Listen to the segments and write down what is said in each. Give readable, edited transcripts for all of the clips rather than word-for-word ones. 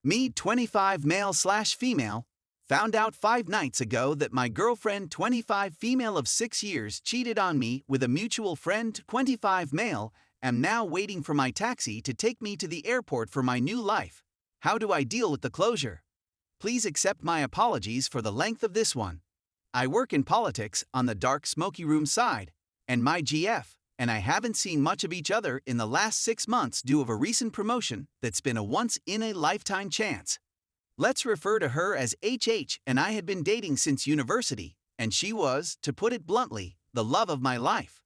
Me, 25 male/female, found out 5 nights ago that my girlfriend, 25 female of 6 years, cheated on me with a mutual friend, 25 male, am now waiting for my taxi to take me to the airport for my new life. How do I deal with the closure? Please accept my apologies for the length of this one. I work in politics on the dark smoky room side, and my GF and I haven't seen much of each other in the last 6 months due of a recent promotion that's been a once-in-a-lifetime chance. Let's refer to her as HH, and I had been dating since university, and she was, to put it bluntly, the love of my life.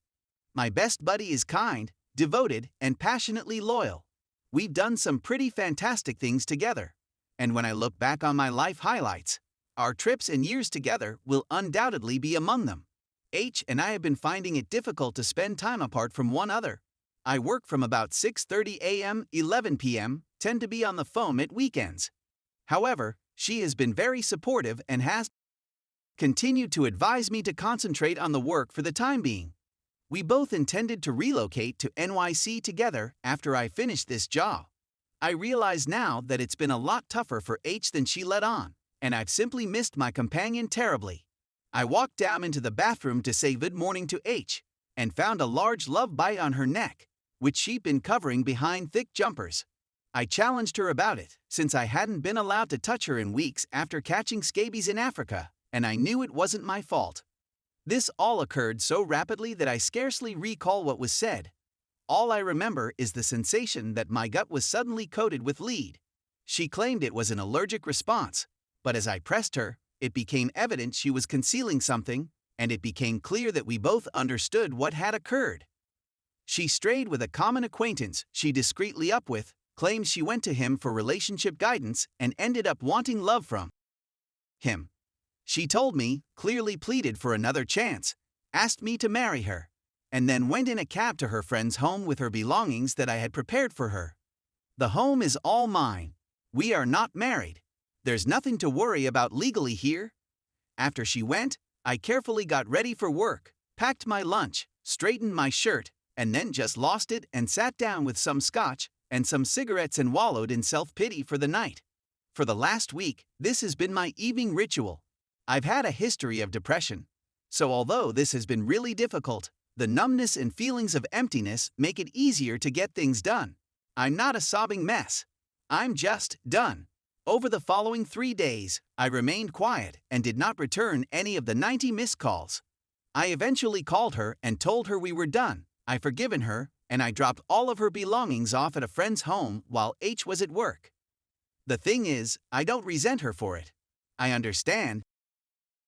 My best buddy is kind, devoted, and passionately loyal. We've done some pretty fantastic things together, and when I look back on my life highlights, our trips and years together will undoubtedly be among them. H and I have been finding it difficult to spend time apart from one another. I work from about 6:30 a.m., 11 p.m., tend to be on the phone at weekends. However, she has been very supportive and has continued to advise me to concentrate on the work for the time being. We both intended to relocate to NYC together after I finished this job. I realize now that it's been a lot tougher for H than she let on, and I've simply missed my companion terribly. I walked down into the bathroom to say good morning to H, and found a large love bite on her neck, which she'd been covering behind thick jumpers. I challenged her about it, since I hadn't been allowed to touch her in weeks after catching scabies in Africa, and I knew it wasn't my fault. This all occurred so rapidly that I scarcely recall what was said. All I remember is the sensation that my gut was suddenly coated with lead. She claimed it was an allergic response, but as I pressed her, it became evident she was concealing something, and it became clear that we both understood what had occurred. She strayed with a common acquaintance she discreetly up with, claims she went to him for relationship guidance and ended up wanting love from him. She told me, clearly pleaded for another chance, asked me to marry her, and then went in a cab to her friend's home with her belongings that I had prepared for her. The home is all mine. We are not married. There's nothing to worry about legally here. After she went, I carefully got ready for work, packed my lunch, straightened my shirt, and then just lost it and sat down with some scotch and some cigarettes and wallowed in self-pity for the night. For the last week, this has been my evening ritual. I've had a history of depression, so although this has been really difficult, the numbness and feelings of emptiness make it easier to get things done. I'm not a sobbing mess. I'm just done. Over the following 3 days, I remained quiet and did not return any of the 90 missed calls. I eventually called her and told her we were done, I'd forgiven her, and I dropped all of her belongings off at a friend's home while H was at work. The thing is, I don't resent her for it. I understand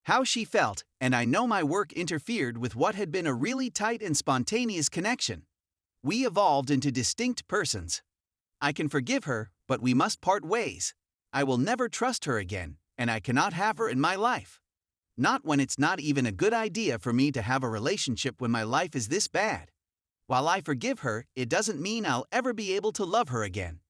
how she felt, and I know my work interfered with what had been a really tight and spontaneous connection. We evolved into distinct persons. I can forgive her, but we must part ways. I will never trust her again, and I cannot have her in my life. Not when it's not even a good idea for me to have a relationship when my life is this bad. While I forgive her, it doesn't mean I'll ever be able to love her again.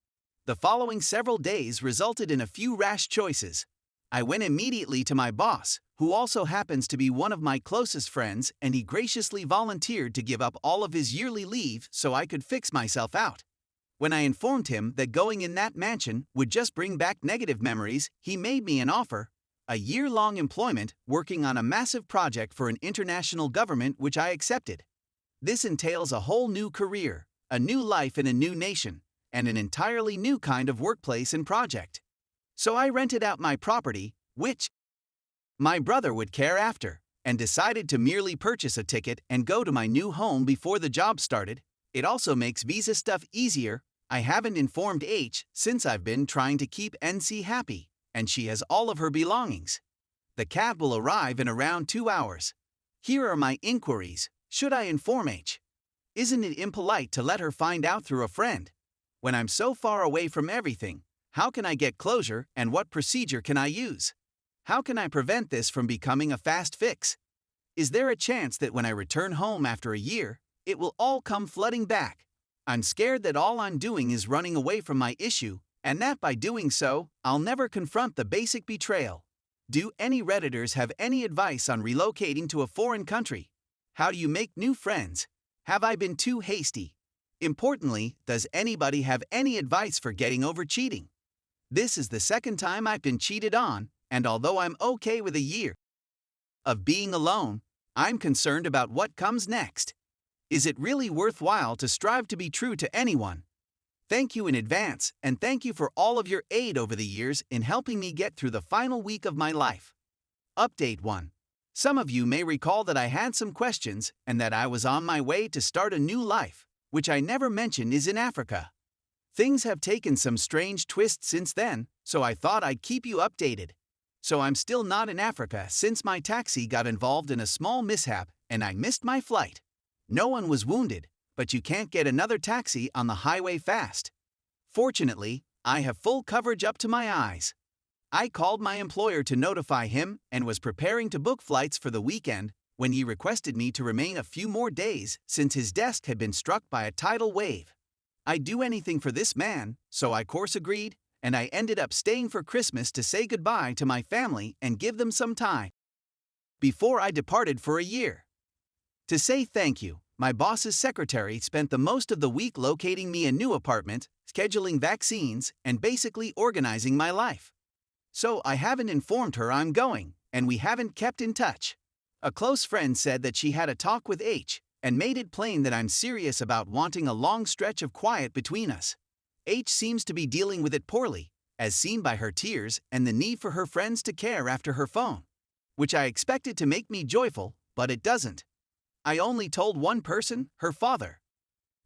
The following several days resulted in a few rash choices. I went immediately to my boss, who also happens to be one of my closest friends, and he graciously volunteered to give up all of his yearly leave so I could fix myself out. When I informed him that going in that mansion would just bring back negative memories, he made me an offer: a year-long employment working on a massive project for an international government, which I accepted. This entails a whole new career, a new life in a new nation, and an entirely new kind of workplace and project. So I rented out my property, which my brother would care after, and decided to merely purchase a ticket and go to my new home before the job started. It also makes visa stuff easier. I haven't informed H since I've been trying to keep NC happy, and she has all of her belongings. The cab will arrive in around 2 hours. Here are my inquiries. Should I inform H? Isn't it impolite to let her find out through a friend? When I'm so far away from everything, how can I get closure, and what procedure can I use? How can I prevent this from becoming a fast fix? Is there a chance that when I return home after a year, it will all come flooding back? I'm scared that all I'm doing is running away from my issue, and that by doing so, I'll never confront the basic betrayal. Do any Redditors have any advice on relocating to a foreign country? How do you make new friends? Have I been too hasty? Importantly, does anybody have any advice for getting over cheating? This is the second time I've been cheated on, and although I'm okay with a year of being alone, I'm concerned about what comes next. Is it really worthwhile to strive to be true to anyone? Thank you in advance, and thank you for all of your aid over the years in helping me get through the final week of my life. Update 1. Some of you may recall that I had some questions and that I was on my way to start a new life, which I never mentioned is in Africa. Things have taken some strange twists since then, so I thought I'd keep you updated. So I'm still not in Africa since my taxi got involved in a small mishap and I missed my flight. No one was wounded, but you can't get another taxi on the highway fast. Fortunately, I have full coverage up to my eyes. I called my employer to notify him and was preparing to book flights for the weekend when he requested me to remain a few more days since his desk had been struck by a tidal wave. I'd do anything for this man, so I course agreed, and I ended up staying for Christmas to say goodbye to my family and give them some time before I departed for a year. To say thank you, my boss's secretary spent the most of the week locating me a new apartment, scheduling vaccines, and basically organizing my life. So I haven't informed her I'm going, and we haven't kept in touch. A close friend said that she had a talk with H, and made it plain that I'm serious about wanting a long stretch of quiet between us. H seems to be dealing with it poorly, as seen by her tears and the need for her friends to care after her phone, which I expected to make me joyful, but it doesn't. I only told one person, her father.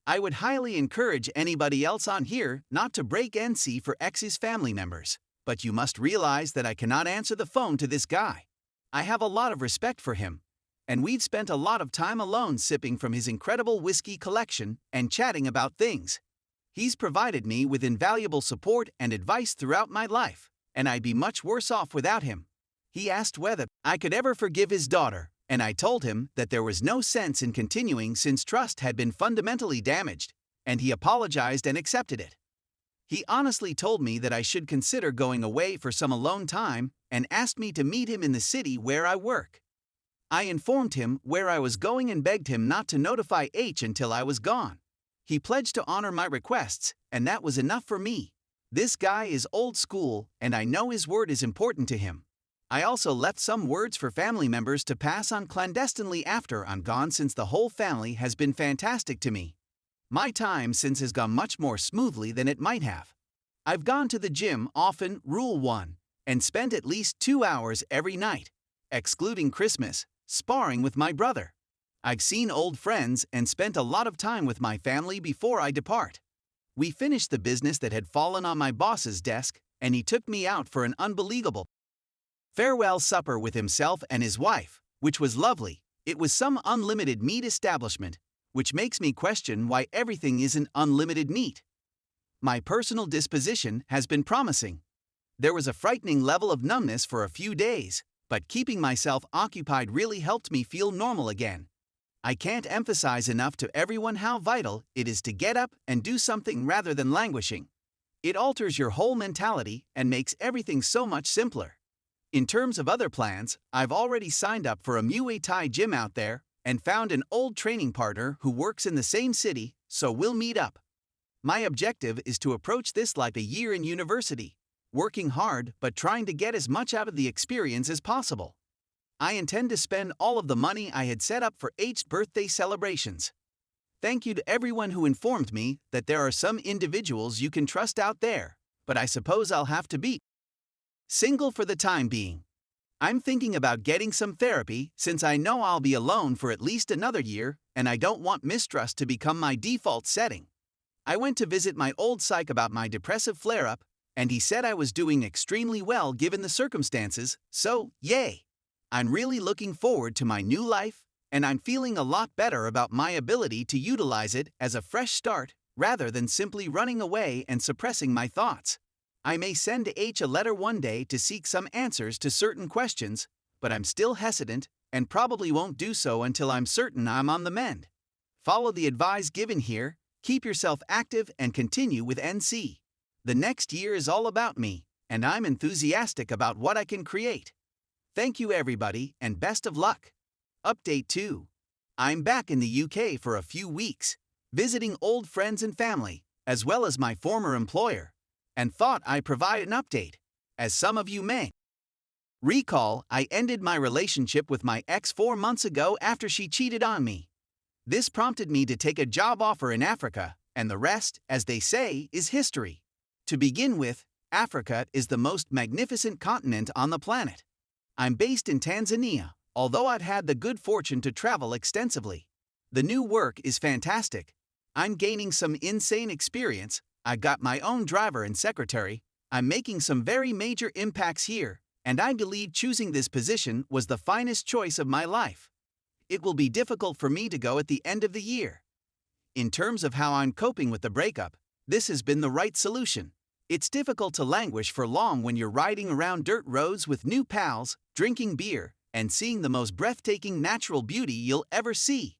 I would highly encourage anybody else on here not to break NC for X's family members, but you must realize that I cannot answer the phone to this guy. I have a lot of respect for him, and we've spent a lot of time alone sipping from his incredible whiskey collection and chatting about things. He's provided me with invaluable support and advice throughout my life, and I'd be much worse off without him. He asked whether I could ever forgive his daughter, and I told him that there was no sense in continuing since trust had been fundamentally damaged, and he apologized and accepted it. He honestly told me that I should consider going away for some alone time and asked me to meet him in the city where I work. I informed him where I was going and begged him not to notify H until I was gone. He pledged to honor my requests, and that was enough for me. This guy is old school, and I know his word is important to him. I also left some words for family members to pass on clandestinely after I'm gone, since the whole family has been fantastic to me. My time since has gone much more smoothly than it might have. I've gone to the gym often, Rule 1, and spent at least 2 hours every night, excluding Christmas, sparring with my brother. I've seen old friends and spent a lot of time with my family before I depart. We finished the business that had fallen on my boss's desk, and he took me out for an unbelievable farewell supper with himself and his wife, which was lovely. It was some unlimited meat establishment, which makes me question why everything isn't unlimited meat. My personal disposition has been promising. There was a frightening level of numbness for a few days, but keeping myself occupied really helped me feel normal again. I can't emphasize enough to everyone how vital it is to get up and do something rather than languishing. It alters your whole mentality and makes everything so much simpler. In terms of other plans, I've already signed up for a Muay Thai gym out there and found an old training partner who works in the same city, so we'll meet up. My objective is to approach this like a year in university, working hard but trying to get as much out of the experience as possible. I intend to spend all of the money I had set up for H's birthday celebrations. Thank you to everyone who informed me that there are some individuals you can trust out there, but I suppose I'll have to be single for the time being. I'm thinking about getting some therapy since I know I'll be alone for at least another year, and I don't want mistrust to become my default setting. I went to visit my old psych about my depressive flare-up, and he said I was doing extremely well given the circumstances, so yay! I'm really looking forward to my new life, and I'm feeling a lot better about my ability to utilize it as a fresh start rather than simply running away and suppressing my thoughts. I may send H a letter one day to seek some answers to certain questions, but I'm still hesitant and probably won't do so until I'm certain I'm on the mend. Follow the advice given here, keep yourself active and continue with NC. The next year is all about me, and I'm enthusiastic about what I can create. Thank you everybody and best of luck. Update 2. I'm back in the UK for a few weeks, visiting old friends and family, as well as my former employer. and thought I'd provide an update. As some of you may recall, I ended my relationship with my ex 4 months ago after she cheated on me. This prompted me to take a job offer in Africa, and the rest, as they say, is history. To begin with, Africa is the most magnificent continent on the planet. I'm based in Tanzania, although I've had the good fortune to travel extensively. The new work is fantastic. I'm gaining some insane experience. I got my own driver and secretary. I'm making some very major impacts here, and I believe choosing this position was the finest choice of my life. It will be difficult for me to go at the end of the year. In terms of how I'm coping with the breakup, this has been the right solution. It's difficult to languish for long when you're riding around dirt roads with new pals, drinking beer, and seeing the most breathtaking natural beauty you'll ever see.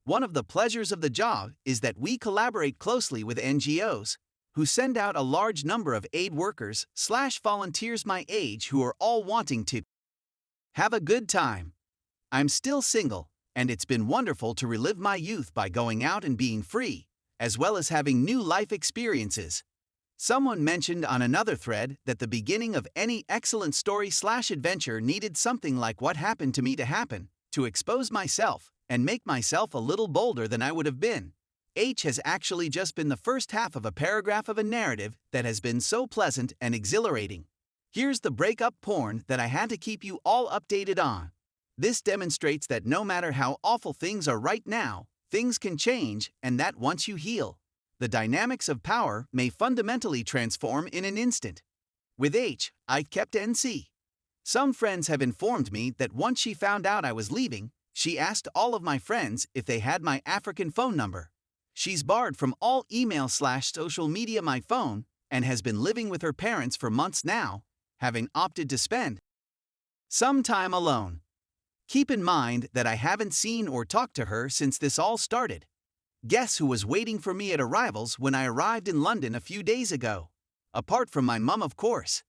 One of the pleasures of the job is that we collaborate closely with NGOs, who send out a large number of aid workers / volunteers my age who are all wanting to have a good time. I'm still single, and it's been wonderful to relive my youth by going out and being free, as well as having new life experiences. Someone mentioned on another thread that the beginning of any excellent story / adventure needed something like what happened to me to happen, to expose myself and make myself a little bolder than I would have been. H has actually just been the first half of a paragraph of a narrative that has been so pleasant and exhilarating. Here's the breakup porn that I had to keep you all updated on. This demonstrates that no matter how awful things are right now, things can change, and that once you heal, the dynamics of power may fundamentally transform in an instant. With H, I kept NC. Some friends have informed me that once she found out I was leaving, she asked all of my friends if they had my African phone number. She's barred from all email / social media my phone, and has been living with her parents for months now, having opted to spend some time alone. Keep in mind that I haven't seen or talked to her since this all started. Guess who was waiting for me at arrivals when I arrived in London a few days ago? Apart from my mum, of course.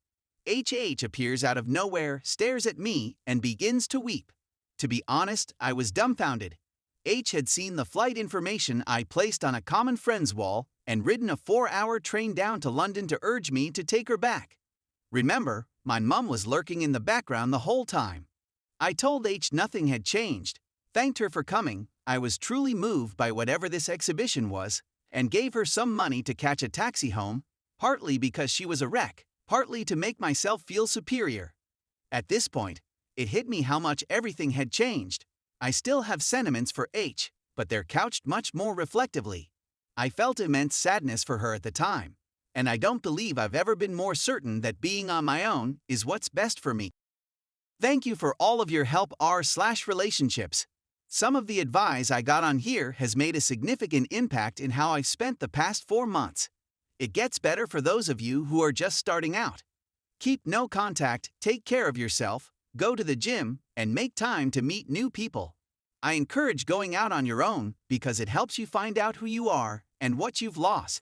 HH appears out of nowhere, stares at me, and begins to weep. To be honest, I was dumbfounded. H had seen the flight information I placed on a common friend's wall and ridden a 4-hour train down to London to urge me to take her back. Remember, my mum was lurking in the background the whole time. I told H nothing had changed, thanked her for coming. I was truly moved by whatever this exhibition was, and gave her some money to catch a taxi home, partly because she was a wreck, partly to make myself feel superior. At this point, it hit me how much everything had changed. I still have sentiments for H, but they're couched much more reflectively. I felt immense sadness for her at the time, and I don't believe I've ever been more certain that being on my own is what's best for me. Thank you for all of your help r/relationships. Some of the advice I got on here has made a significant impact in how I've spent the past 4 months. It gets better for those of you who are just starting out. Keep no contact, take care of yourself, go to the gym, and make time to meet new people. I encourage going out on your own because it helps you find out who you are and what you've lost.